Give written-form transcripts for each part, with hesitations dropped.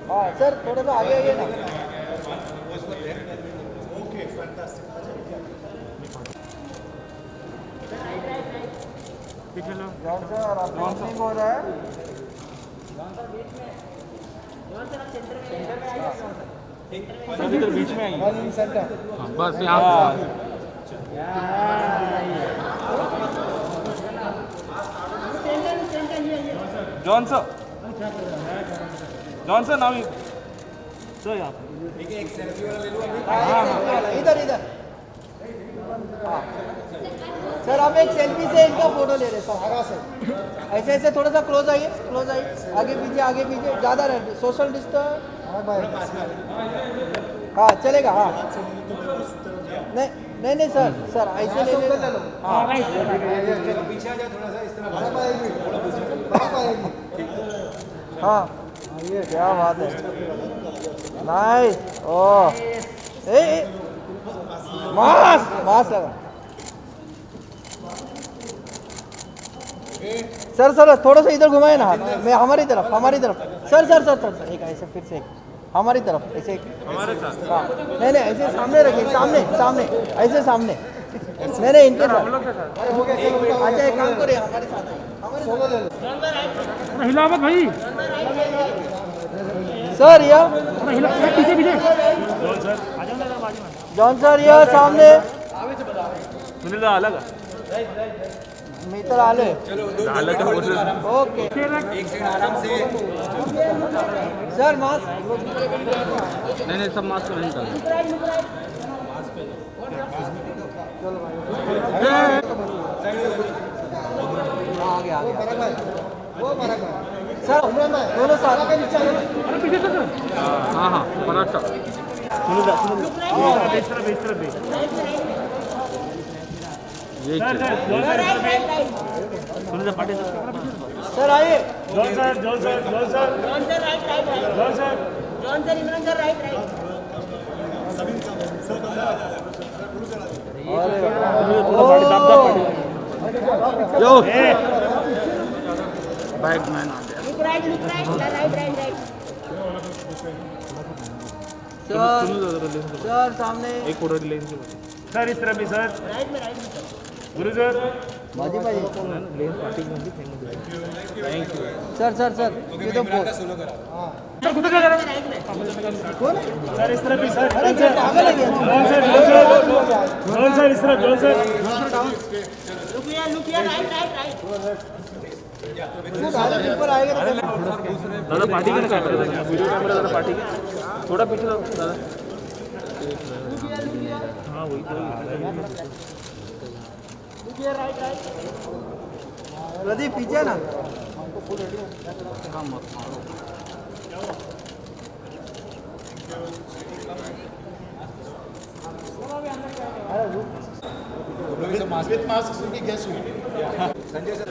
हाँ सर, थोड़ा सा आगे आइए ना। Okay fantastic. जॉन सर, आप लॉन्चिंग हो रहा है। इधर बीच में आइए। सेंटर। हाँ, बस यहाँ जॉन सर नाम सर यहाँ एक सेल्फी वाला ले लो अभी। इधर इधर। हाँ सर, आप एक सेल्फी से इनका फोटो ले रहे सर, आगे से ऐसे ऐसे थोड़ा सा क्लोज आइए, क्लोज आइए, आगे पीछे ज़्यादा रहे, सोशल डिस्टेंस। हाँ चलेगा। हाँ नहीं नहीं नहीं सर, सर ऐसे ले लो। हाँ पीछे आ जाओ थोड़ा सा, इस तरह हाँ, ये क्या बात है। नाइस। ओह ए मास मास लगा। सर सर थोड़ा सा इधर घुमाए ना हाथ, मैं हमारी तरफ sir sir sir sir sir एक ऐसे फिर से एक हमारी तरफ ऐसे एक हमारे साथ। हाँ नहीं नहीं ऐसे सामने रखिए, सामने सामने ऐसे सामने नहीं नहीं इनके साथ। अच्छा एक काम करिए, हमारे साथ आइए, हमारे साथ हिला मत भाई। सर या पीछे पीछे जॉन सर या सामने सुनील दा अलग मी तर आले। अलग ओके एक सेकंड आराम से। सर मास्क नहीं सब मास्क नहीं निकाल आगे आगे सर दोनों साथ हाँ हाँ पराठा सुनील दा इस तरफ ये सुनील दा पाटे सर आइए। John sir Imran sir right yo bag man आ गया। राइट सर सामने एक फोटो ले सर इस तरफ भी सर राइट में गुरु सर बाजी बाजी लेन पार्टी में भी thank you sir sir sir ये तो बहुत सोलो करा। सर कुछ कर कौन सर इस तरफ भी सर अरे सर पागल है क्या? जॉन सर इस तरफ John sir look here right ऊपर आएगा तो दादा पार्टी के ना क्या करेगा वीडियो कैमरा दादा पार्टी के थोड़ा पीछे दादा हाँ वही प्रदीप पीछे ना। विद मास्क की गेस हुई। संजय सर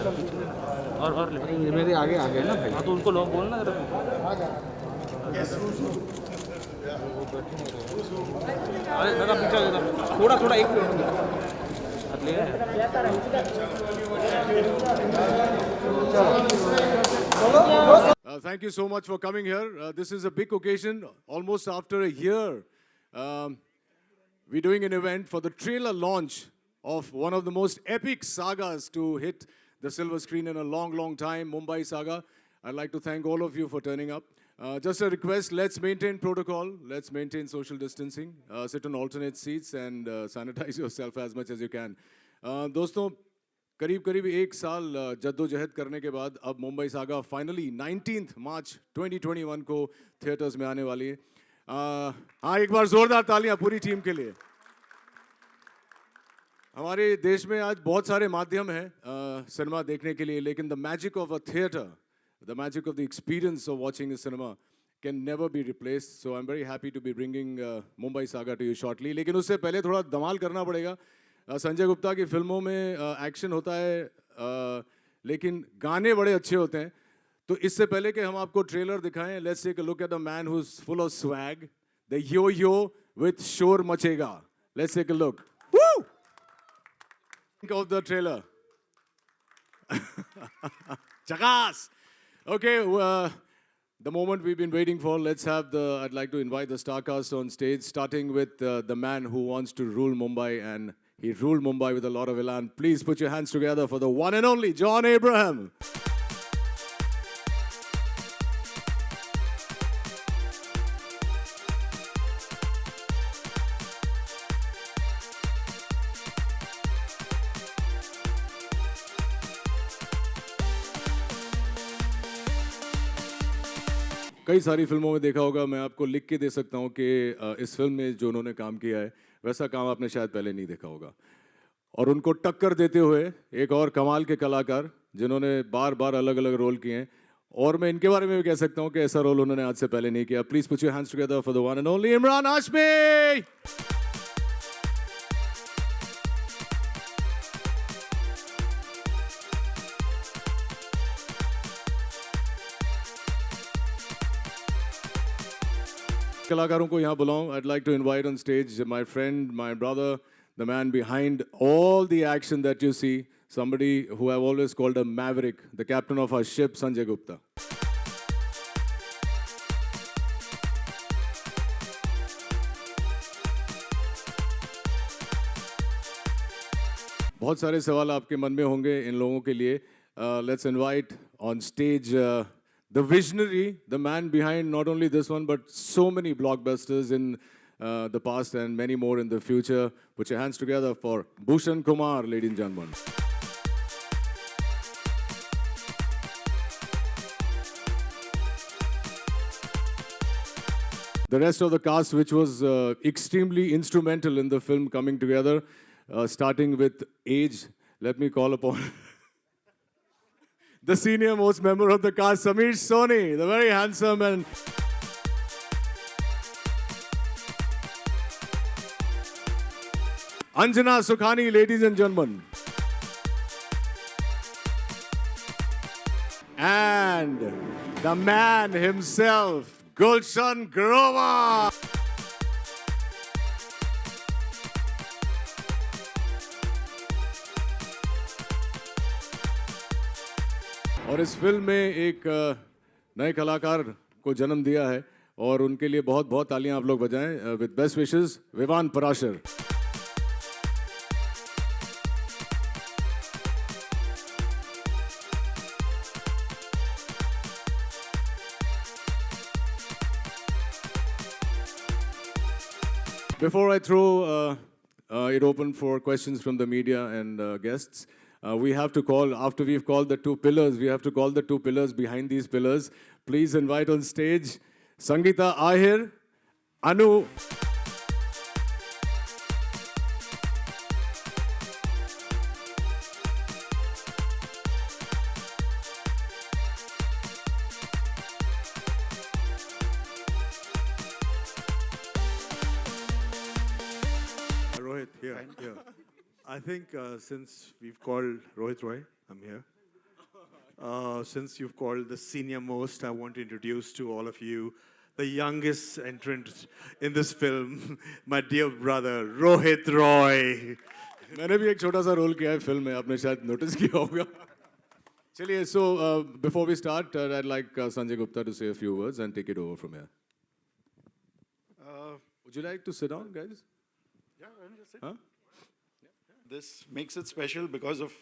और ले मेरे आगे आ गए ना भाई। हाँ तो उनको लोग बोलना जरा अरे दादा पीछे थोड़ा एक minute Thank you so much for coming here. This is a big occasion. Almost after a year, we're doing an event for the trailer launch of one of the most epic sagas to hit the silver screen in a long time, Mumbai Saga. I'd like to thank all of you for turning up. Just a request, let's maintain protocol, let's maintain social distancing, sit on alternate seats and sanitize yourself as much as you can. दोस्तों करीब एक साल जद्दोजहद करने के बाद अब Mumbai saga finally 19 मार्च 2021 को थिएटर्स में आने वाली है। हाँ एक बार जोरदार तालियां पूरी टीम के लिए। हमारे देश में आज बहुत सारे माध्यम हैं सिनेमा देखने के लिए, लेकिन the magic of a theatre, the magic of the experience of watching a cinema can never be replaced. So I am very happy to be bringing Mumbai saga to you shortly. लेकिन उससे पहले थोड़ा धमाल करना पड़ेगा। संजय गुप्ता की फिल्मों में एक्शन होता है लेकिन गाने बड़े अच्छे होते हैं। तो इससे पहले कि हम आपको ट्रेलर दिखाएं, let's take a look at the man who is full of swag, the yo with शोर मचेगा. Let's take a look. Woo! Think of the trailer. Chakas! Okay, the moment we've been waiting for, I'd like to invite the star cast on stage, starting with the man who wants to rule Mumbai, and he ruled Mumbai with a lot of elan. Please put your hands together for the one and only John Abraham. कई सारी फिल्मों में देखा होगा, मैं आपको लिख के दे सकता हूँ कि इस फिल्म में जो उन्होंने काम किया है वैसा काम आपने शायद पहले नहीं देखा होगा. और उनको टक्कर देते हुए एक और कमाल के कलाकार जिन्होंने बार बार अलग अलग रोल किए हैं, और मैं इनके बारे में भी कह सकता हूँ कि ऐसा रोल उन्होंने आज से पहले नहीं किया. Please put your hands together for the one and only Imran Hashmi. कलाकारों को यहाँ बुलाऊं. I'd like to invite on stage my friend, my brother, the man behind all the action that you see, somebody who I've always called a maverick, the captain of our ship, Sanjay Gupta. बहुत सारे सवाल आपके मन में होंगे इन लोगों के लिए. Let's invite on stage the visionary, the man behind not only this one, but so many blockbusters in the past and many more in the future. Put your hands together for Bhushan Kumar, ladies and gentlemen. The rest of the cast, which was extremely instrumental in the film coming together, starting with age, let me call upon the senior most member of the cast, Sameer Soni, the very handsome and Anjana Sukhani, ladies and gentlemen. And the man himself, Gulshan Grover. और इस film में एक नए कलाकार को जन्म दिया है, और उनके लिए बहुत बहुत तालियां आप लोग बजाएं. With best wishes, Vivaan Parashar. Before I throw it open for questions from the media and guests, we have to call, after we've called the two pillars, we have to call the two pillars behind these pillars. Please invite on stage Sangeeta Ahir, Anu. Rohit, here. I think since we've called Rohit Roy, I'm here. Since you've called the senior most, I want to introduce to all of you the youngest entrant in this film, my dear brother, Rohit Roy. मैंने भी एक छोटा सा role किया है film में, आपने शायद नोटिस किया होगा. चलिए, so before we start, I'd like Sanjay Gupta to say a few words and take it over from here. Would you like to sit down, guys? Yeah, why don't you sit? Huh? This makes it special because of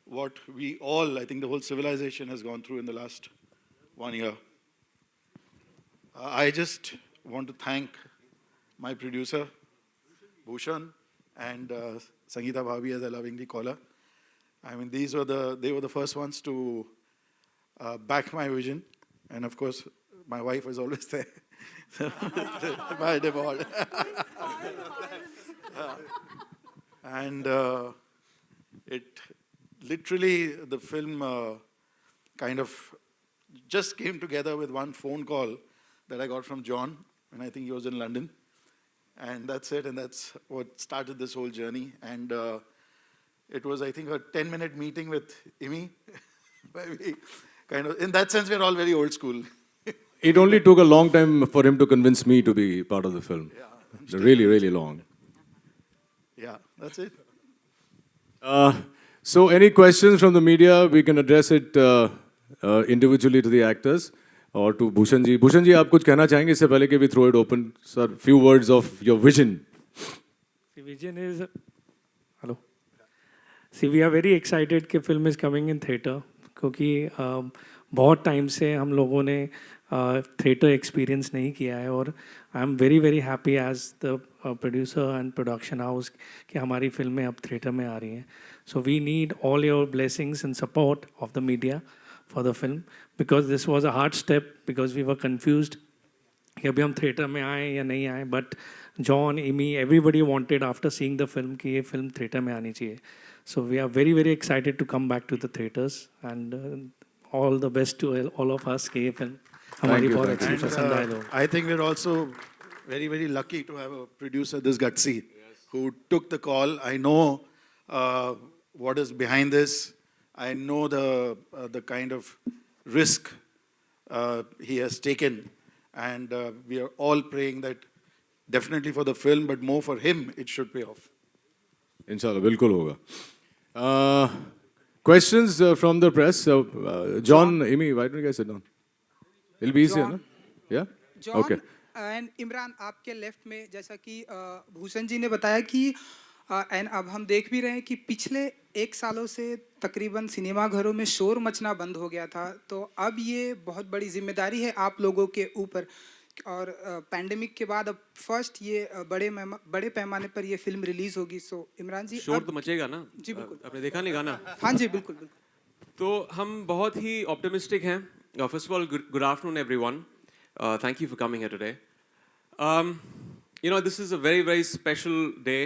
what we all, I think the whole civilization has gone through in the last 1 year. I just want to thank my producer, Bhushan, and Sangeeta Bhabhi, as I lovingly call her. I mean, they were the first ones to back my vision. And of course, my wife was always there. By default. And it literally, the film kind of just came together with one phone call that I got from John, and I think he was in London. And that's it, and that's what started this whole journey. And it was, I think, a 10-minute meeting with Imi, where we kind of, in that sense, we're all very old school. It only took a long time for him to convince me to be part of the film. Really, really long. Yeah, that's it. So, any questions from the media? We can address it individually to the actors or to Bhushan ji. Bhushan ji, आप कुछ कहना चाहेंगे इससे पहले कि we throw it open? Sir, few words of your vision. The vision is, hello. See, we are very excited कि film is coming in theatre क्योंकि बहुत टाइम से हम लोगों ने थिएटर एक्सपीरियंस नहीं किया है और I am very very happy as the producer and production house कि हमारी फिल्में अब थिएटर में आ रही हैं. So we need all your blessings and support of the media for the film because this was a hard step because we were confused कि अभी हम थिएटर में आए या नहीं आए. But John, Emmy, everybody wanted after seeing the film कि ये फिल्म थिएटर में आनी चाहिए. So we are very very excited to come back to the theatres and all the best to all of us कि ये film हमारी बहुत अच्छी पसंद आए लोग. I think we're also very, very lucky to have a producer this gutsy who took the call. I know what is behind this. I know the kind of risk he has taken, and we are all praying that definitely for the film, but more for him, it should pay off. Inshallah, बिल्कुल होगा. Questions from the press? John, Amy, why don't you guys sit down? It'll be easier, John. no? Yeah? John Okay. And Imran, आपके left में जैसा कि भूषण जी ने बताया कि and अब हम देख भी रहे हैं कि पिछले 1 सालों से तकरीबन सिनेमा घरों में शोर मचना बंद हो गया था. तो अब ये बहुत बड़ी जिम्मेदारी है आप लोगों के ऊपर और पैंडेमिक के बाद अब फर्स्ट ये बड़े पैमाने पर ये फिल्म रिलीज होगी. सो इमरान जी, शोर तो मचेगा ना. जी बिल्कुल. आपने देखा नहीं गाना? हाँ जी बिल्कुल बिल्कुल. तो हम बहुत ही ऑप्टिमिस्टिक हैं. First of all, good afternoon everyone. Thank you for coming here today. You know, this is a very very special day.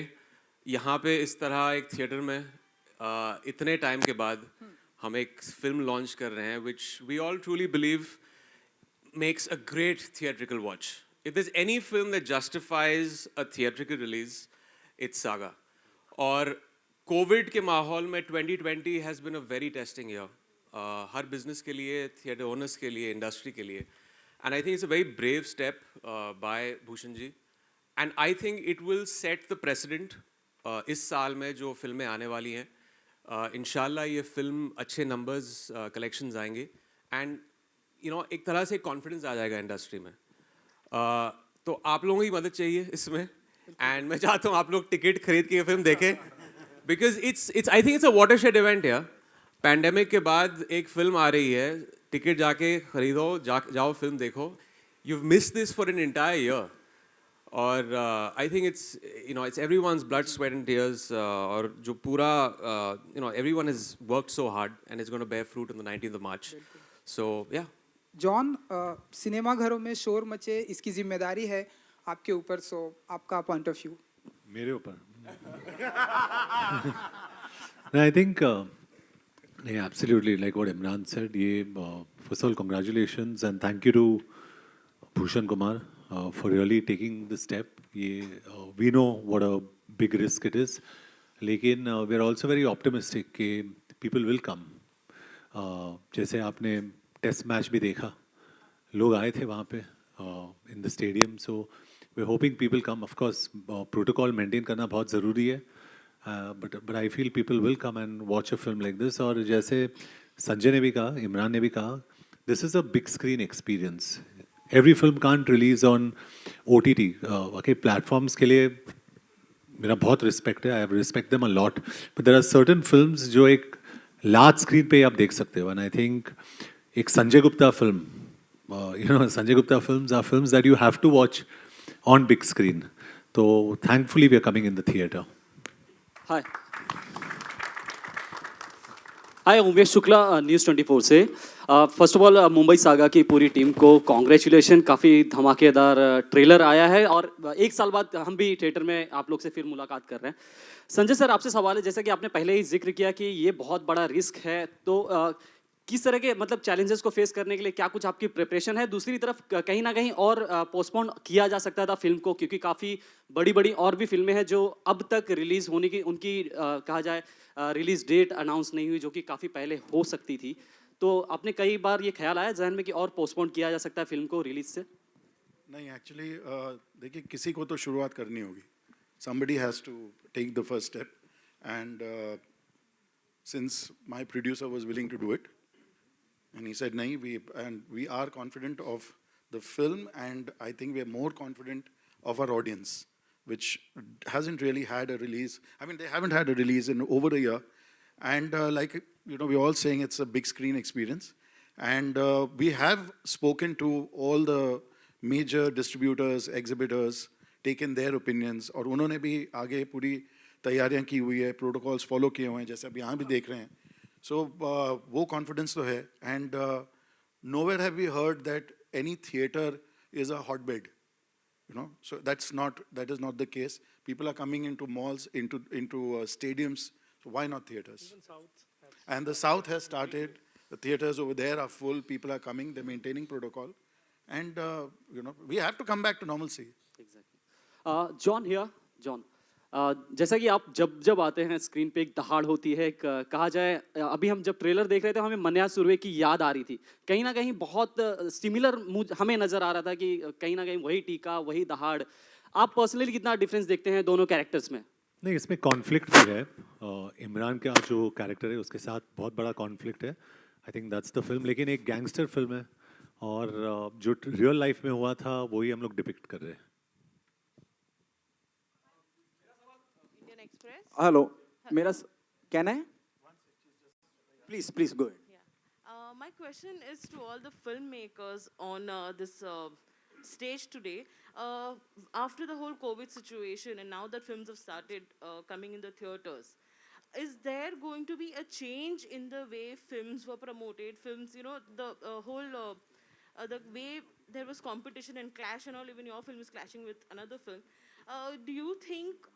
यहाँ पे इस तरह एक थिएटर में इतने टाइम के बाद हम एक फिल्म लॉन्च कर रहे हैं which we all truly believe makes a great theatrical watch. If there's any film that justifies a theatrical release, it's Saga. और कोविड के माहौल में 2020 has been a very testing year. Her business के लिए, theatre owners के लिए, industry के लिए. And I think it's a very brave step by Bhushan ji. And I think it will set the precedent. इस साल में जो फिल्में आने वाली हैं, इंशाल्लाह ये फिल्म अच्छे numbers, collections आएंगे. And you know, एक तरह से कॉन्फिडेंस आ जाएगा इंडस्ट्री में. तो आप लोगों की मदद चाहिए इसमें, एंड मैं चाहता हूँ आप लोग टिकट खरीद के ये फिल्म देखें, because it's I think it's a watershed event यार. पैंडेमिक के बाद एक फिल्म आ रही है, टिकट जाके खरीदो, जाओ फिल्म देखो. You miss this for an entire year. और I think it's it's everyone's blood, sweat and tears. और जो पूरा everyone has worked so hard and it's going to bear fruit on the 19th of March. So yeah John, cinema घरों में शोर मचे इसकी जिम्मेदारी है आपके ऊपर. सो आपका पॉइंट ऑफ व्यू. मेरे ऊपर. I think, yeah, absolutely, like what Imran said, first of all, congratulations and thank you to Bhushan Kumar for really taking the step. We know what a big risk it is, लेकिन we are also very optimistic कि people will come. जैसे आपने test match भी देखा, लोग आए थे वहाँ पे in the stadium. So we are hoping people come. Of course protocol maintain करना बहुत ज़रूरी है, but I feel people will come and watch a film like this. और जैसे संजय ने भी कहा, इमरान ने भी कहा, this is a big screen experience. Every film can't release on OTT. Okay, platforms के लिए मेरा बहुत रिस्पेक्ट है, I have respect them a lot, but there are certain films जो एक लार्ज स्क्रीन पे आप देख सकते हो. एंड आई थिंक एक Sanjay Gupta film, Sanjay Gupta films are films that you have to watch on big screen. तो thankfully we are coming in the theatre. Hi, Umesh Shukla, news 24 से. First of all, Mumbai saga की पूरी टीम को कॉन्ग्रेचुलेशन. काफ़ी धमाकेदार ट्रेलर आया है और 1 साल बाद हम भी थिएटर में आप लोग से फिर मुलाकात कर रहे हैं. संजय सर, आपसे सवाल है, जैसा कि आपने पहले ही जिक्र किया कि ये बहुत बड़ा रिस्क है, तो किस तरह के मतलब चैलेंजेस को फेस करने के लिए क्या कुछ आपकी प्रिपरेशन है? दूसरी तरफ कहीं ना कहीं और पोस्टपोन किया जा सकता था फिल्म को, क्योंकि काफ़ी बड़ी बड़ी और भी फिल्में हैं जो अब तक रिलीज़ होने की उनकी कहा जाए रिलीज़ डेट अनाउंस नहीं हुई, जो कि काफ़ी पहले हो सकती थी. तो आपने कई बार ये ख्याल आया जहन में कि और पोस्टपोन किया जा सकता है फिल्म को रिलीज से? नहीं, एक्चुअली देखिए, किसी को तो शुरुआत करनी होगी. Somebody has to take the first step, and since my producer was willing to do it, and he said, "Nahi, we are confident of the film, and I think we are more confident of our audience, which hasn't really had a release. I mean, they haven't had a release in over a year, and like we're all saying, it's a big screen experience, and we have spoken to all the major distributors, exhibitors, taken their opinions, और उन्होंने भी आगे पूरी तैयारियां की हुई है, protocols follow किए हुए हैं, जैसे अब यहाँ भी देख रहे हैं. So वो कॉन्फिडेंस तो है, and nowhere have we heard that any theater is a hotbed. So that is not the case. People are coming into malls, into stadiums. So why not theaters? And the South has started. The theaters over there are full. People are coming. They're maintaining protocol, and we have to come back to normalcy. Exactly. John here. John. जैसा कि आप जब आते हैं screen पे एक दहाड़ होती है, कहा जाए अभी हम जब ट्रेलर देख रहे थे हमें मन्या सुरवे की याद आ रही थी. कहीं ना कहीं बहुत सिमिलर हमें नज़र आ रहा था कि कहीं ना कहीं वही टीका, वही दहाड़. आप पर्सनली कितना डिफरेंस देखते हैं दोनों कैरेक्टर्स में? नहीं, इसमें कॉन्फ्लिक्ट भी है. इमरान का जो कैरेक्टर है उसके साथ बहुत बड़ा कॉन्फ्लिक्ट है. I think that's the film. लेकिन एक गैंगस्टर फिल्म है और जो रियल लाइफ में हुआ था वही हम लोग डिपिक्ट कर रहे हैं. Hello, can I? Please go ahead. Yeah. My question is to all the filmmakers on this stage today. After the whole COVID situation and now that films have started coming in the theaters, is there going to be a change in the way films were promoted? Films, the whole, the way there was competition and clash and all, even your film is clashing with another film. Do you think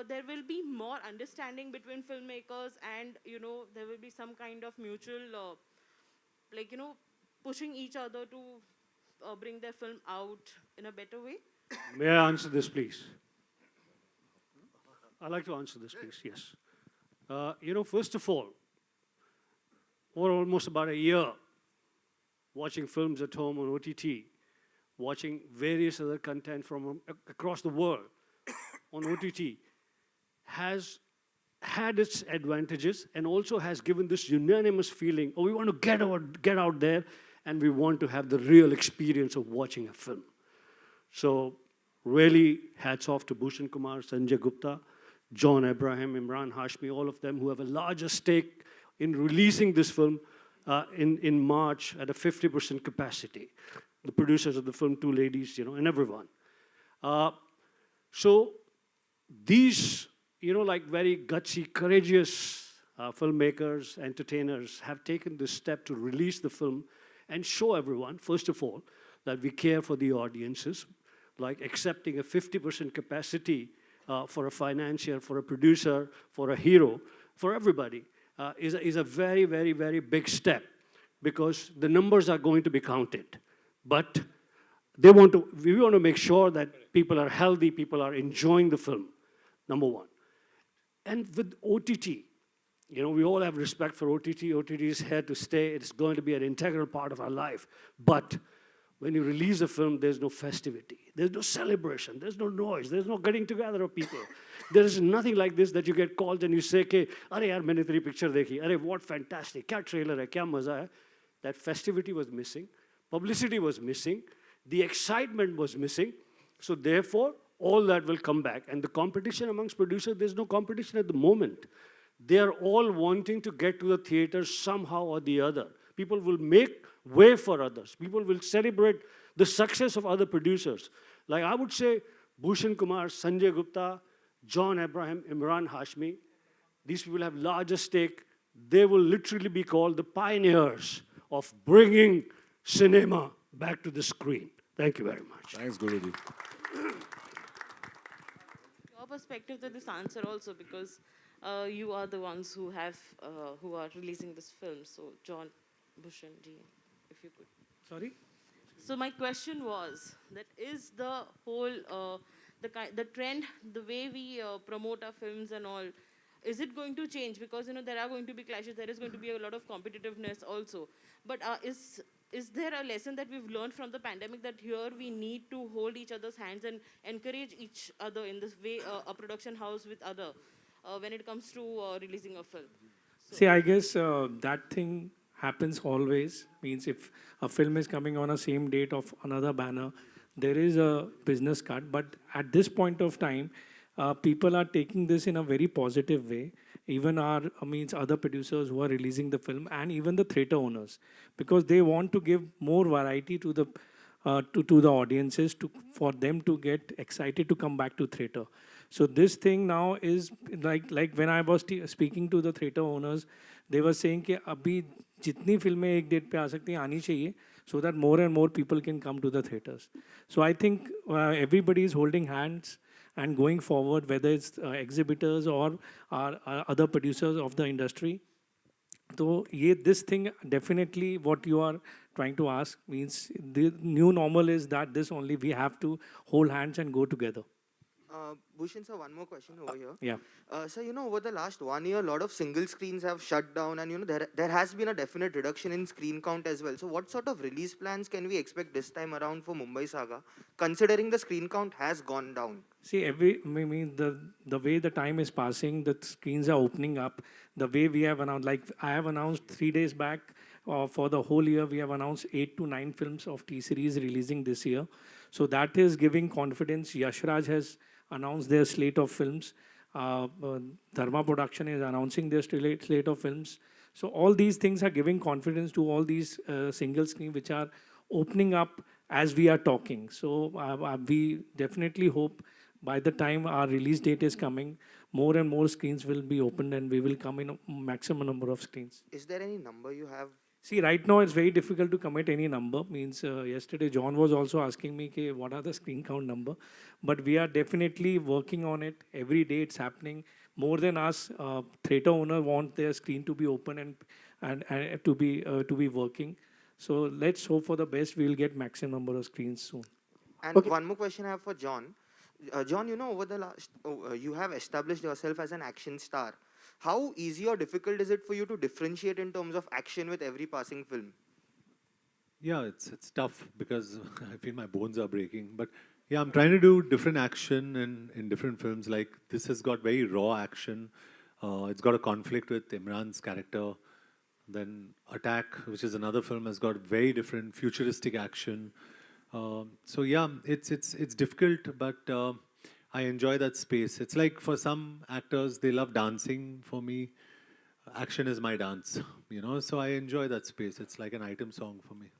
there will be more understanding between filmmakers and, there will be some kind of mutual, pushing each other to bring their film out in a better way? May I answer this, please? I'd like to answer this, please, yes. First of all, for almost about a year, watching films at home on OTT, watching various other content from across the world, on OTT has had its advantages and also has given this unanimous feeling, we want to get out there and we want to have the real experience of watching a film. So really hats off to Bhushan Kumar, Sanjay Gupta, John Abraham, Imran Hashmi, all of them who have a larger stake in releasing this film in March at a 50% capacity. The producers of the film, two ladies, and everyone. So these, like very gutsy, courageous filmmakers, entertainers have taken this step to release the film and show everyone, first of all, that we care for the audiences, like accepting a 50% capacity for a financier, for a producer, for a hero, for everybody, is a very, very, very big step because the numbers are going to be counted. But we want to make sure that people are healthy, people are enjoying the film, number one. And with OTT, we all have respect for OTT. OTT is here to stay. It's going to be an integral part of our life. But when you release a film, there's no festivity. There's no celebration. There's no noise. There's no getting together of people. There is nothing like this that you get called and you say, "Arey yaar, maine teri picture dekhi. Arey, what fantastic. Kya trailer hai, kya maza hai." That festivity was missing. Publicity was missing. The excitement was missing. So therefore, all that will come back. And the competition amongst producers, there's no competition at the moment. They are all wanting to get to the theaters somehow or the other. People will make way for others. People will celebrate the success of other producers. Like I would say, Bhushan Kumar, Sanjay Gupta, John Abraham, Imran Hashmi, these people have larger stake. They will literally be called the pioneers of bringing cinema back to the screen. Thank you very much. Thanks, Guruji. Your perspective to this answer also, because you are the ones who are releasing this film. So, John, Bhushan ji, if you could. Sorry? So my question was that is the whole the trend, the way we promote our films and all, is it going to change? Because there are going to be clashes, there is going to be a lot of competitiveness also. But is there a lesson that we've learned from the pandemic that here we need to hold each other's hands and encourage each other in this way, a production house with other, when it comes to releasing a film? See, I guess that thing happens always. Means if a film is coming on a same date of another banner, there is a business cut. But at this point of time, people are taking this in a very positive way. Even other producers who are releasing the film, and even the theatre owners, because they want to give more variety to the audiences, for them to get excited to come back to theatre. So this thing now is like when I was speaking to the theatre owners, they were saying कि अभी जितनी फिल्में एक date पे आ सकती हैं आनी चाहिए, so that more and more people can come to the theatres. So I think everybody is holding hands and going forward, whether it's exhibitors or other producers of the industry. So this thing definitely, what you are trying to ask, means the new normal is that this only we have to hold hands and go together. Bhushan sir, one more question over here. Yeah. So, over the last 1 year, a lot of single screens have shut down, and, there has been a definite reduction in screen count as well. So, what sort of release plans can we expect this time around for Mumbai Saga, considering the screen count has gone down? See, the way the time is passing, the screens are opening up. The way we have announced, like I have announced 3 days back, for the whole year, we have announced 8 to 9 films of T-Series releasing this year. So that is giving confidence. Yash Raj has announced their slate of films. Dharma Production is announcing their slate of films. So all these things are giving confidence to all these single screen which are opening up as we are talking. So we definitely hope by the time our release date is coming, more and more screens will be opened and we will come in a maximum number of screens. Is there any number you have? See, right now it's very difficult to commit any number. Means yesterday John was also asking me what are the screen count number. But we are definitely working on it. Every day it's happening. More than us, theatre owner want their screen to be open and to be working. So let's hope for the best. We will get maximum number of screens soon. And one more question I have for John. John, over the last, you have established yourself as an action star. How easy or difficult is it for you to differentiate in terms of action with every passing film? Yeah, it's tough because I feel my bones are breaking. But yeah, I'm trying to do different action in different films. Like this has got very raw action. It's got a conflict with Imran's character. Then Attack, which is another film, has got very different futuristic action. So yeah, it's difficult, but I enjoy that space. It's like for some actors, they love dancing. For me, action is my dance, so I enjoy that space. It's like an item song for me.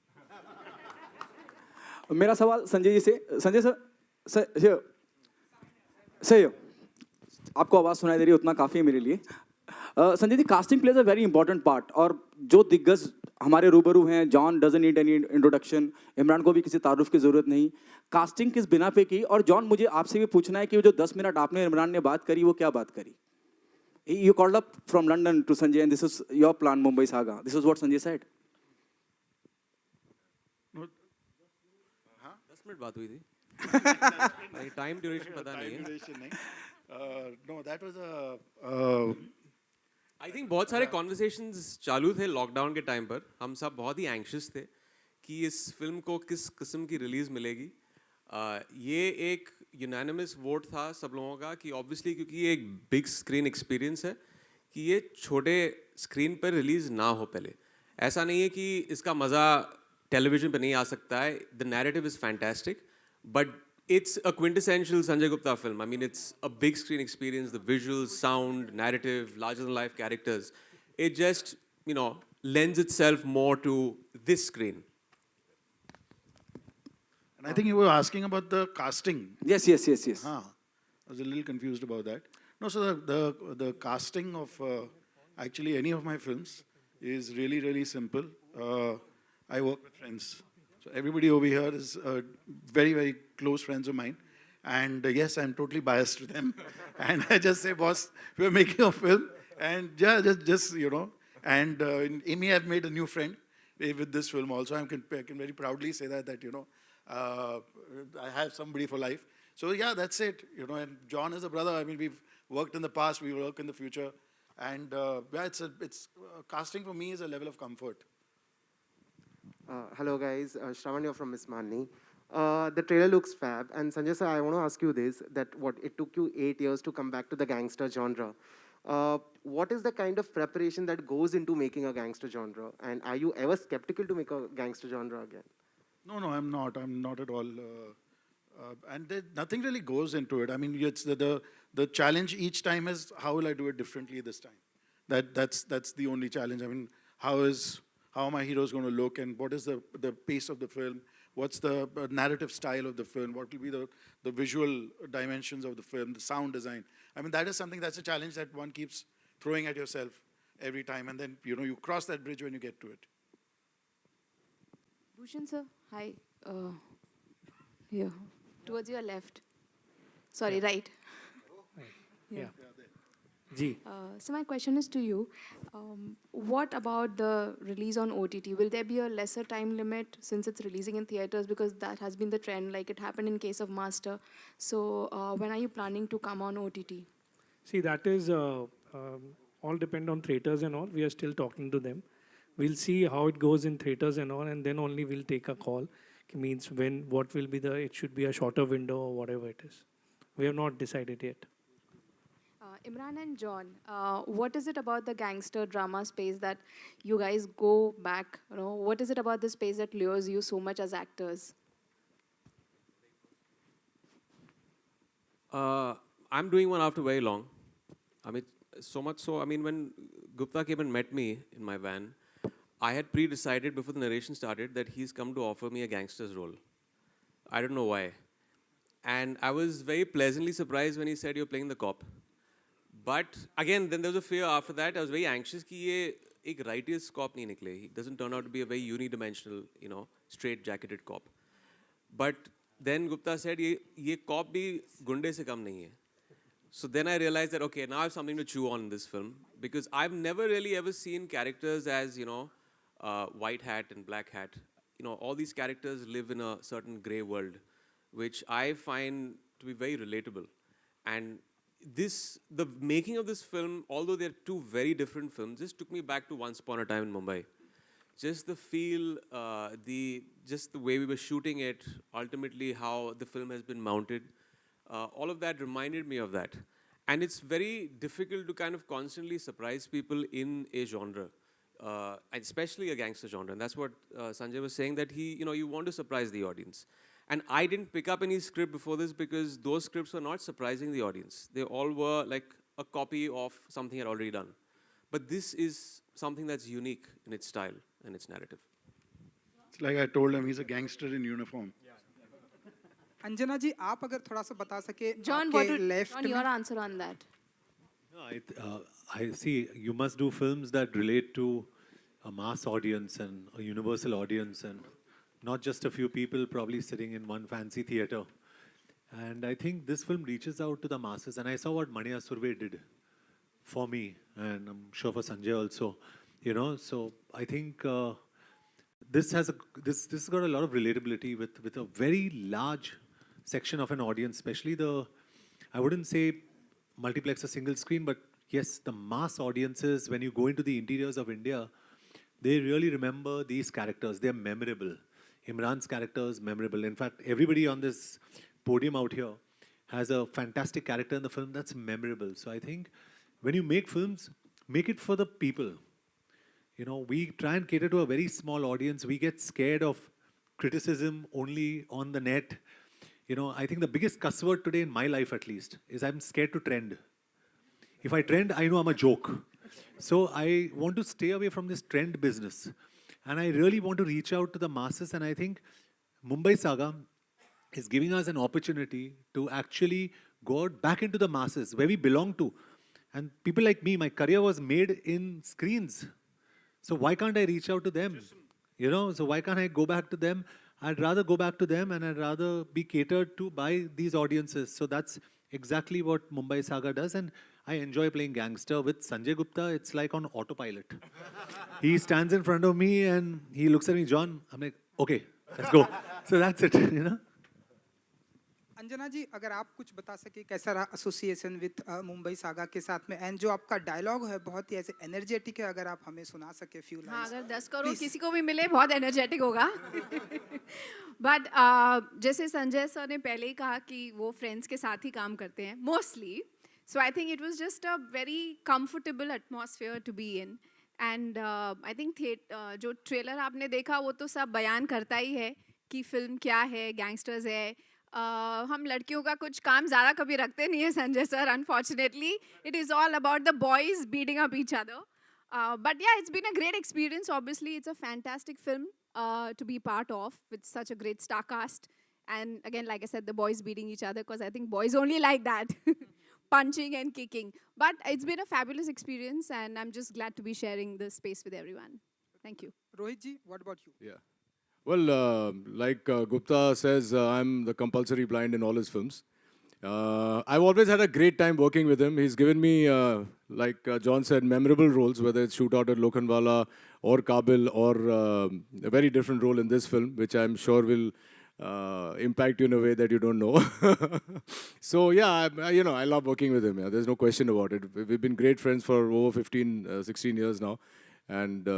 मेरा सवाल संजय जी से, Sanjay sir आपको आवाज़ सुनाई दे रही है उतना काफ़ी है मेरे लिए. Sanjay ji, casting plays a very important part, और जो दिग्गज हमारे रूबरू हैं, John doesn't need any introduction, Imran को भी किसी तारुफ की ज़रूरत नहीं. कास्टिंग किस बिना पे की? और जॉन, मुझे आपसे भी पूछना है कि वो जो 10 मिनट आपने इमरान ने बात करी, वो क्या बात करी? You called up from London to Sanjay and this is your plan, Mumbai Saga. This is what Sanjay said. 10 minute बात हुई थी. टाइम ड्यूरेशन पता नहीं है. No, that was I think बहुत सारे कॉन्वर्सेशंस चालू थे लॉकडाउन के टाइम पर. हम सब बहुत ही एंग्शियस थे कि इस फिल्म को किस किस्म की रिलीज़ मिलेगी. ये एक यूनानिमस वोट था सब लोगों का कि ऑब्वियसली, क्योंकि ये एक बिग स्क्रीन एक्सपीरियंस है, कि ये छोटे स्क्रीन पर रिलीज़ ना हो पहले. ऐसा नहीं है कि इसका मज़ा टेलीविजन पे नहीं आ सकता है. The narrative is fantastic, but it's a quintessential Sanjay Gupta film. I mean, it's a big screen experience. The visuals, sound, narrative, larger-than-life characters. It just, lends itself more to this screen. And I think you were asking about the casting. Yes. I was a little confused about that. No, so the casting of actually any of my films is really, really simple. I work with friends. So everybody over here is very, very close friends of mine. And yes, I'm totally biased to them. And I just say, boss, we're making a film. And yeah, just And in Amy, I've made a new friend with this film also. I can very proudly say that I have somebody for life. So yeah, that's it. And John is a brother. I mean, we've worked in the past, we work in the future. And yeah, casting for me is a level of comfort. Hello guys, Shravan here from Miss Manni. The trailer looks fab, and Sanjay sir, I want to ask you this: that what it took you 8 years to come back to the gangster genre. What is the kind of preparation that goes into making a gangster genre, and are you ever skeptical to make a gangster genre again? No, I'm not. I'm not at all. And nothing really goes into it. I mean, it's the challenge each time is how will I do it differently this time. That's the only challenge. I mean, how are my heroes going to look, and what is the pace of the film? What's the narrative style of the film? What will be the visual dimensions of the film, the sound design? I mean, that is something that's a challenge that one keeps throwing at yourself every time, and then you cross that bridge when you get to it. Bhushan sir, hi. Here, towards your left. Sorry, right. Yeah. Ji. So my question is to you. What about the release on OTT? Will there be a lesser time limit since it's releasing in theaters? Because that has been the trend, like it happened in case of Master. So when are you planning to come on OTT? See, that is all depend on theaters and all. We are still talking to them. We'll see how it goes in theaters and all, and then only we'll take a call. It means what will be it should be a shorter window or whatever it is. We have not decided yet. Imran and John, what is it about the gangster drama space that you guys go back? What is it about the space that lures you so much as actors? I'm doing one after very long. I mean, so much so, I mean, when Gupta came and met me in my van, I had pre-decided before the narration started that he's come to offer me a gangster's role. I don't know why. And I was very pleasantly surprised when he said, you're playing the cop. But again, then there was a fear after that. I was very anxious that he a righteous cop nahi nikle. He doesn't turn out to be a very unidimensional, straight-jacketed cop. But then Gupta said, ye cop bhi gunde se kam nahi hai. So then I realized that, okay, now I have something to chew on in this film. Because I've never really ever seen characters as, white hat and black hat. All these characters live in a certain gray world, which I find to be very relatable. And the making of this film, although they're two very different films, just took me back to Once Upon a Time in Mumbai. Just the feel, just the way we were shooting it, ultimately how the film has been mounted, all of that reminded me of that. And it's very difficult to kind of constantly surprise people in a genre, especially a gangster genre. And that's what Sanjay was saying, that you want to surprise the audience. And I didn't pick up any script before this because those scripts were not surprising the audience. They all were like a copy of something I'd already done. But this is something that's unique in its style and its narrative. It's like I told him, he's a gangster in uniform. Anjana ji आप अगर थोड़ा सा बता सके John, John, your answer on that? No, I see. You must do films that relate to a mass audience and a universal audience, and not just a few people probably sitting in one fancy theater. And I think this film reaches out to the masses. And I saw what Mani Asurve did for me, and I'm sure for Sanjay also. So I think this has got a lot of relatability with a very large section of an audience, especially I wouldn't say multiplex or single screen, but yes, the mass audiences, when you go into the interiors of India, they really remember these characters. They're memorable. Imran's character is memorable. In fact, everybody on this podium out here has a fantastic character in the film that's memorable. So I think when you make films, make it for the people. We try and cater to a very small audience. We get scared of criticism only on the net. I think the biggest cuss word today in my life, at least, is I'm scared to trend. If I trend, I know I'm a joke. So I want to stay away from this trend business. And I really want to reach out to the masses. And I think Mumbai Saga is giving us an opportunity to actually go out back into the masses, where we belong to. And people like me, my career was made in screens. So why can't I reach out to them? So why can't I go back to them? I'd rather go back to them, and I'd rather be catered to by these audiences. So that's exactly what Mumbai Saga does. And I enjoy playing gangster with Sanjay Gupta. It's like on autopilot. He stands in front of me and he looks at me, John. I'm like, okay, let's go. So that's it, Anjana जी, अगर आप कुछ बता सके कैसा रहा association with Mumbai saga के साथ में, एंड जो आपका डायलॉग है बहुत ही ऐसे एनर्जेटिक है, अगर आप हमें सुना सके फ्यू हाँ, लाइंस। अगर 10 करोड़ किसी को भी मिले बहुत एनर्जेटिक होगा। बट जैसे संजय सर ने पहले ही कहा कि वो फ्रेंड्स के साथ ही काम करते हैं mostly, so I think it was just a very comfortable atmosphere to be in. And I think जो ट्रेलर आपने देखा वो तो सब बयान करता ही है कि फिल्म क्या है, गैंगस्टर्स है। हम लड़कियों का कुछ काम ज़्यादा कभी रखते नहीं है Sanjay sir, unfortunately it is all about the boys beating up each other. But yeah, it's been a great experience. Obviously, it's a fantastic film to be part of with such a great star cast. And again, like I said, the boys beating each other because I think boys only like that, punching and kicking. But it's been a fabulous experience, and I'm just glad to be sharing this space with everyone. Thank you. Rohit ji, what about you? Yeah. Well, like Gupta says, I'm the compulsory blind in all his films. I've always had a great time working with him. He's given me, like John said, memorable roles, whether it's Shootout at Lokhandwala or Kabil, or a very different role in this film, which I'm sure will impact you in a way that you don't know. So yeah, I love working with him. Yeah. There's no question about it. We've been great friends for over 15, 16 years now. And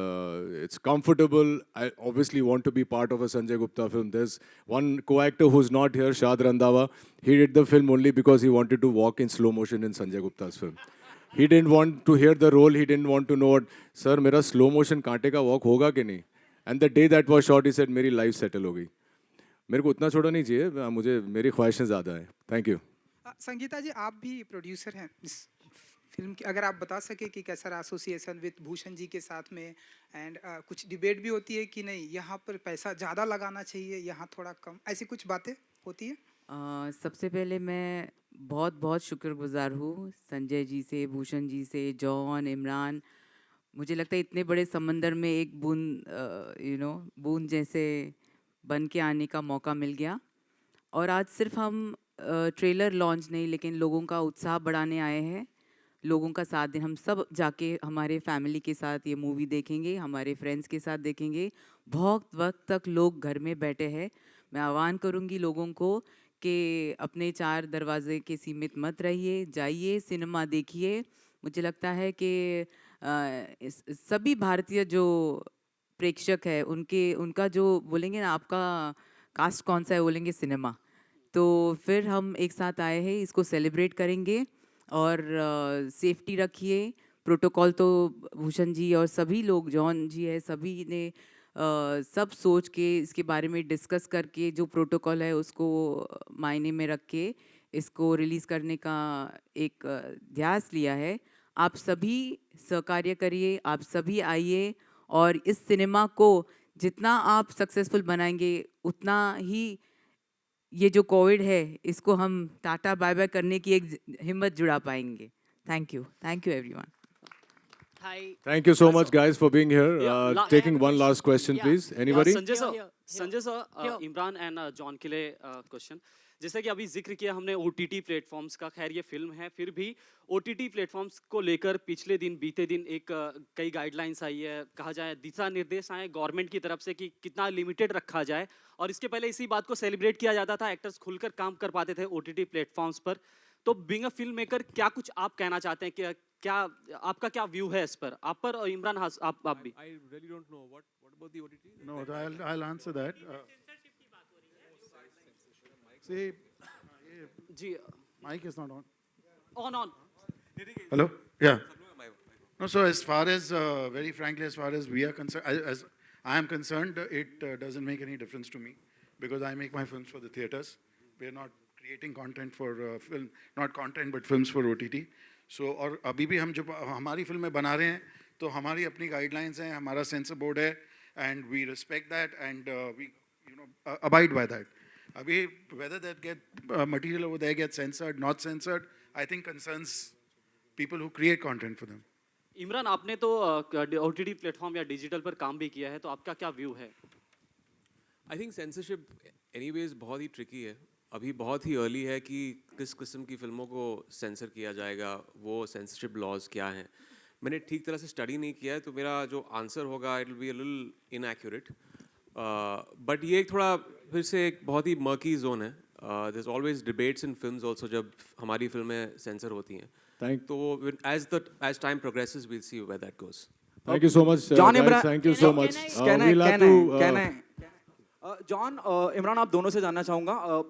it's comfortable. I obviously want to be part of a Sanjay Gupta film. There's one co-actor who's not here, Shad Randhawa. He did the film only because he wanted to walk in slow motion in Sanjay Gupta's film. He didn't want to hear the role. He didn't want to know what, sir, मेरा slow motion कांटे का walk होगा कि नहीं? And the day that was shot, he said, मेरी life settle हो गई. मेरे को उतना छोटा नहीं चाहिए. मुझे मेरी ख्वाहिशें ज़्यादा हैं. Thank you. संगीता जी, आप भी प्रोड्यूसर हैं इस फिल्म की, अगर आप बता सके कि कैसा रहा एसोसिएशन विद भूषण जी के साथ में, एंड कुछ डिबेट भी होती है कि नहीं यहाँ पर पैसा ज़्यादा लगाना चाहिए, यहाँ थोड़ा कम, ऐसी कुछ बातें होती है? सबसे पहले मैं बहुत बहुत शुक्रगुजार हूँ संजय जी से, भूषण जी से, जॉन, इमरान. मुझे लगता है इतने बड़े समंदर में एक बूंद बूंद जैसे बन के आने का मौका मिल गया. और आज सिर्फ हम ट्रेलर लॉन्च नहीं, लेकिन लोगों का उत्साह बढ़ाने आए हैं, लोगों का साथ दें. हम सब जाके हमारे फैमिली के साथ ये मूवी देखेंगे, हमारे फ्रेंड्स के साथ देखेंगे. बहुत वक्त तक लोग घर में बैठे हैं. मैं आह्वान करूँगी लोगों को कि अपने चार दरवाजे के सीमित मत रहिए, जाइए सिनेमा देखिए. मुझे लगता है कि सभी भारतीय जो प्रेक्षक है उनका जो बोलेंगे ना, आपका कास्ट कौन सा है, बोलेंगे सिनेमा. तो फिर हम एक साथ आए हैं, इसको सेलिब्रेट करेंगे. और सेफ्टी रखिए. प्रोटोकॉल तो भूषण जी और सभी लोग, जॉन जी है, सभी ने सब सोच के इसके बारे में डिस्कस करके जो प्रोटोकॉल है उसको मायने में रख के इसको रिलीज़ करने का एक ध्यास लिया है. आप सभी सहकार्य करिए, आप सभी आइए, और इस सिनेमा को जितना आप सक्सेसफुल बनाएंगे उतना ही ये जो कोविड है इसको हम टाटा बाय बाय करने की एक हिम्मत जुड़ा पाएंगे. Thank you everyone. Thank you so much, guys, for being here. Taking one last question, please. Anybody? Sanjay sir, Imran and John के लिए क्वेश्चन. जैसे कि अभी जिक्र किया हमने OTT प्लेटफॉर्म्स का, खैर ये फिल्म है, फिर भी OTT प्लेटफॉर्म्स को लेकर बीते दिन एक कई गाइडलाइंस आई है, कहा जाए दिशा निर्देश आए गवर्नमेंट की तरफ से कि कितना लिमिटेड रखा जाए. और इसके पहले इसी बात को सेलिब्रेट किया जाता था, एक्टर्स खुलकर काम कर पाते थे OTT प्लेटफॉर्म्स पर. तो बीइंग अ फिल्म मेकर क्या कुछ आप कहना चाहते हैं कि क्या आपका क्या व्यू है इस पर, आप पर, और इमरान आप भी? I really don't know what about the OTT. No, I'll answer that. See, ji, mic is not on. On. Hello? Yeah. No, so as far as, very frankly, as far as we are concerned, as I am concerned, it doesn't make any difference to me, because I make my films for the theaters. We are not creating content for film, not content but films for OTT. So, और अभी भी हम जो हमारी फिल्में बना रहे हैं तो हमारी अपनी गाइडलाइंस हैं, हमारा सेंसर बोर्ड है, and we respect that, and we abide by that. अभी whether that material over there gets censored, not censored, I think concerns people who create content for them. Imran, आपने तो OTT प्लेटफॉर्म या digital पर काम भी किया है, तो आपका क्या व्यू है? आई थिंक सेंसरशिप एनीवेज बहुत ही ट्रिकी है. अभी बहुत ही अर्ली है कि किस किस्म की फिल्मों को सेंसर किया जाएगा, वो सेंसरशिप लॉज क्या हैं. मैंने ठीक तरह से स्टडी नहीं किया है, तो मेरा जो आंसर होगा it will be a little inaccurate. But ये एक थोड़ा फिर से एक बहुत ही मर्की जोन है. there's always debates in films also जब हमारी फिल्में censor होती हैं. Thank. तो as time progresses, we'll see where that goes. Thank you so much, John guys. Imran, Thank you so much. Can We'll have to. John, Imran आप दोनों से जानना चाहूँगा.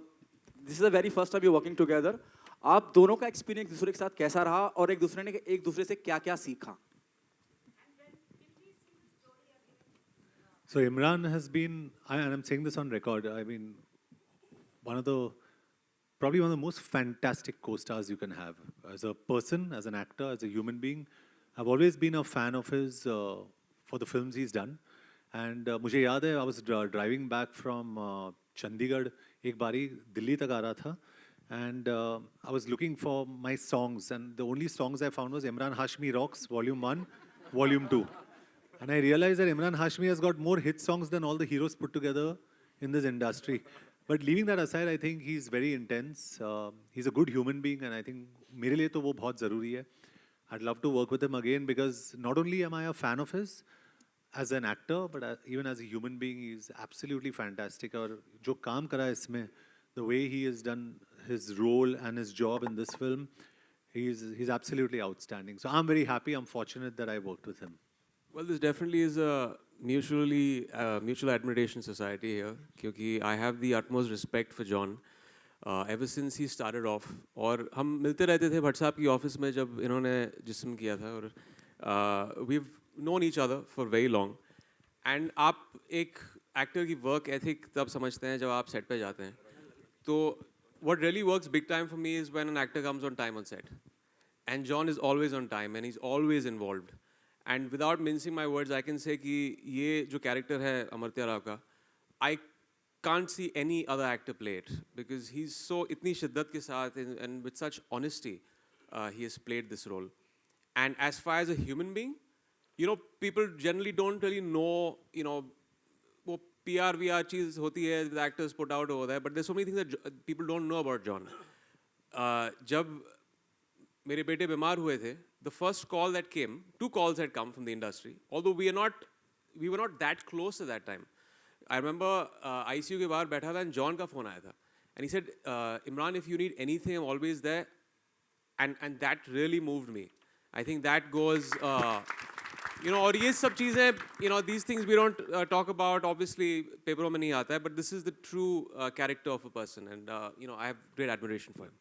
This is the very first time you're working together. आप दोनों का experience दूसरे के साथ कैसा रहा और एक दूसरे से क्या-क्या सीखा? So Imran has been, and I'm saying this on record, I mean, probably one of the most fantastic co-stars you can have. As a person, as an actor, as a human being, I've always been a fan of his for the films he's done. And मुझे याद है, I was driving back from Chandigarh, एक बारी दिल्ली तक आ रहा था, and I was looking for my songs, and the only songs I found was Imran Hashmi Rocks, Volume 1, Volume 2. And I realized that Imran Hashmi has got more hit songs than all the heroes put together in this industry. But leaving that aside, I think he's very intense. He's a good human being, and I think मेरे लिए तो वो बहुत ज़रूरी है. I'd love to work with him again because not only am I a fan of his as an actor, but even as a human being, he's absolutely fantastic. और जो काम करा है इसमें, the way he has done his role and his job in this film, he's absolutely outstanding. So I'm very happy. I'm fortunate that I worked with him. Well, this definitely is a mutual admiration society here, क्योंकि I have the utmost respect for John ever since he started off. और हम मिलते रहते थे भट्ट साहब की office में जब इन्होंने जिस्म किया था, और we've known each other for very long. And आप एक एक्टर की work ethic तब समझते हैं जब आप set पे जाते हैं. तो what really works big time for me is when an actor comes on time on set. And John is always on time and he's always involved. And without mincing my words, I can say कि ये जो character है अमर्त्य राव का, I can't see any other actor play it because he's so इतनी शिद्दत के साथ and with such honesty he has played this role. And as far as a human being, you know, people generally don't really know, you know, वो PR VR चीज़ होती है the actors put out over there, but there's so many things that people don't know about John. जब मेरे बेटे बीमार हुए थे, the first call that came, 2 calls had come from the industry, although we were not that close at that time. I remember ICU के बाहर बैठा था and John का phone आया था, and he said, Imran, if you need anything, I'm always there, and that really moved me. I think that goes, you know, और ये सब चीज़ें, you know, these things we don't talk about, obviously पेपरों में नहीं आता है, but this is the true character of a person, and you know, I have great admiration for him.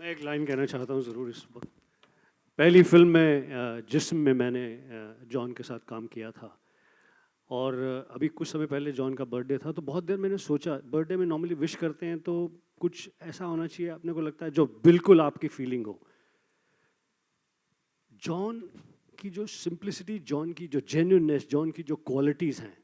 मैं एक लाइन कहना चाहता हूँ ज़रूर इस वक्त. पहली फिल्म में जिस्म में मैंने जॉन के साथ काम किया था, और अभी कुछ समय पहले जॉन का बर्थडे था, तो बहुत देर मैंने सोचा, बर्थडे में नॉर्मली विश करते हैं तो कुछ ऐसा होना चाहिए, अपने को लगता है जो बिल्कुल आपकी फीलिंग हो. जॉन की जो सिंप्लिसिटी, जॉन की जो जेन्युइननेस, जॉन की जो क्वालिटीज़ हैं,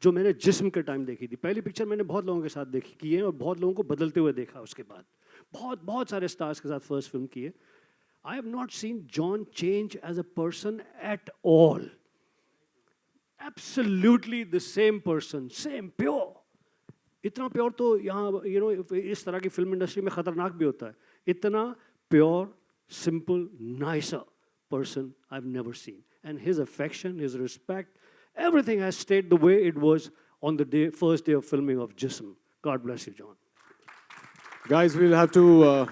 जो मैंने जिस्म के टाइम देखी थी. पहली पिक्चर मैंने बहुत लोगों के साथ देखी की है और बहुत लोगों को बदलते हुए देखा. उसके बाद बहुत सारे स्टार्स के साथ फर्स्ट फिल्म की है. I have not seen John change as a person at all. Absolutely the same person, same pure. इतना प्योर तो यहाँ, you know, इस तरह की फिल्म इंडस्ट्री में खतरनाक भी होता है. इतना pure, simple, nicer person I've never seen. And his affection, his respect, everything has stayed the way it was on the first day of filming of Jism. God bless you, John. Guys, we'll have to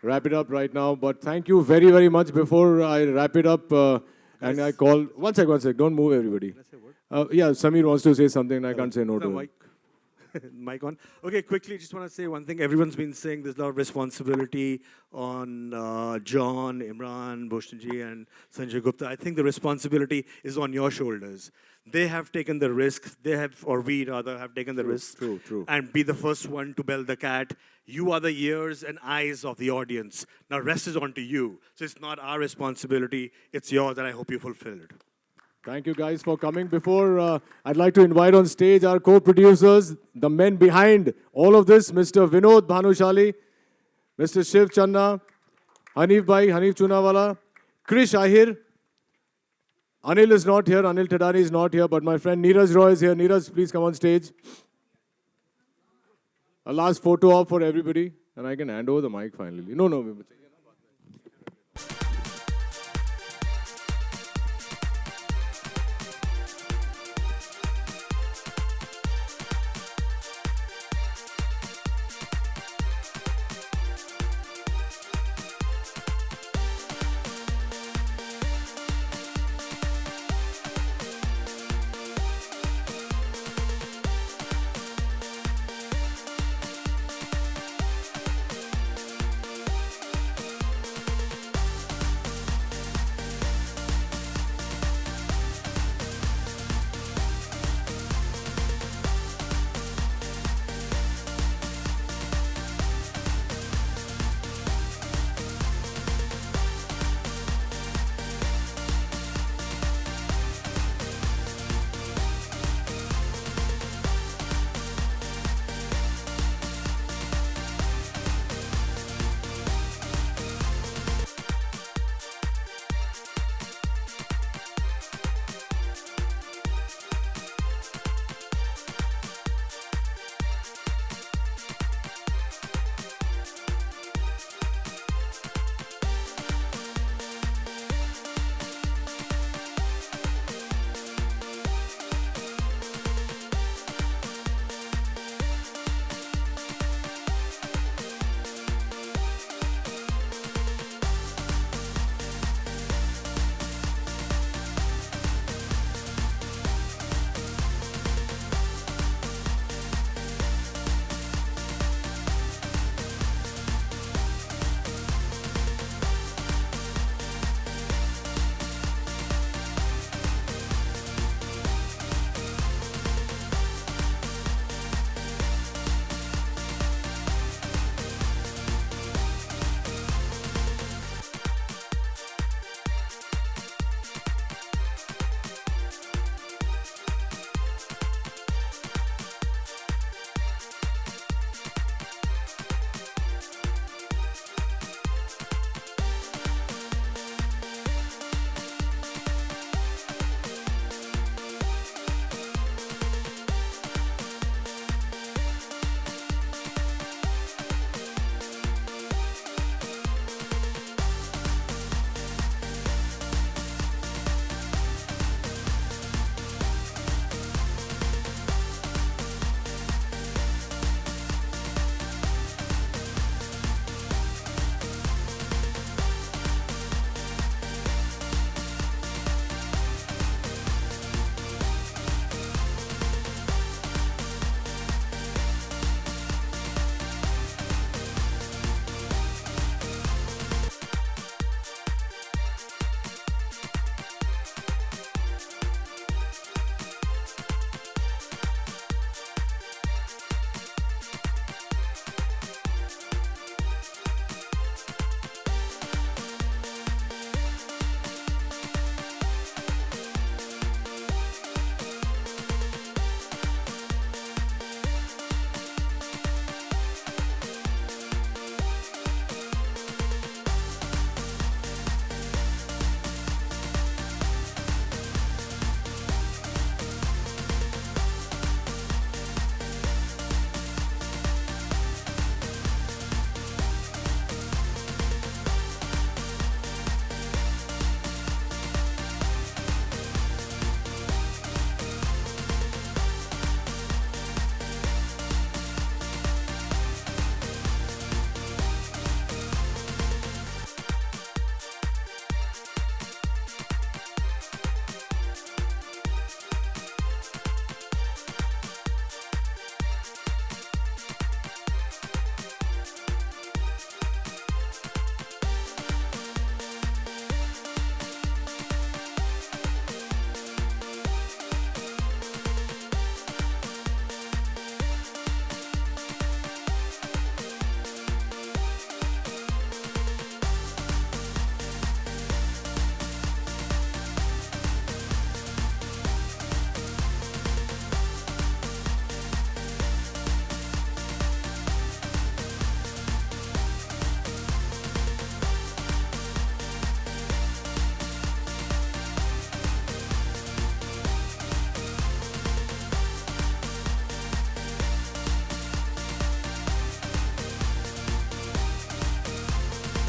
wrap it up right now, but thank you very, very much. Before I wrap it up, and I call... One sec, don't move everybody. Yeah, Samir wants to say something and I can't say no to him. Mic on. Okay, quickly, just want to say one thing. Everyone's been saying there's a lot of responsibility on John, Imran, Bhushanji, and Sanjay Gupta. I think the responsibility is on your shoulders. They have taken the risk. They have, or we rather, have taken the risk. True. And be the first one to bell the cat. You are the ears and eyes of the audience. Now, rest is on to you. So it's not our responsibility. It's yours, and I hope you fulfill it. Thank you guys for coming. Before, I'd like to invite on stage our co-producers, the men behind all of this, Mr. Vinod Bhanushali, Mr. Shiv Channa, Hanif Chunawala, Krish Ahir. Anil is not here, Anil Tadani is not here, but my friend Neeraj Roy is here. Neeraj, please come on stage. A last photo op for everybody, and I can hand over the mic finally. No.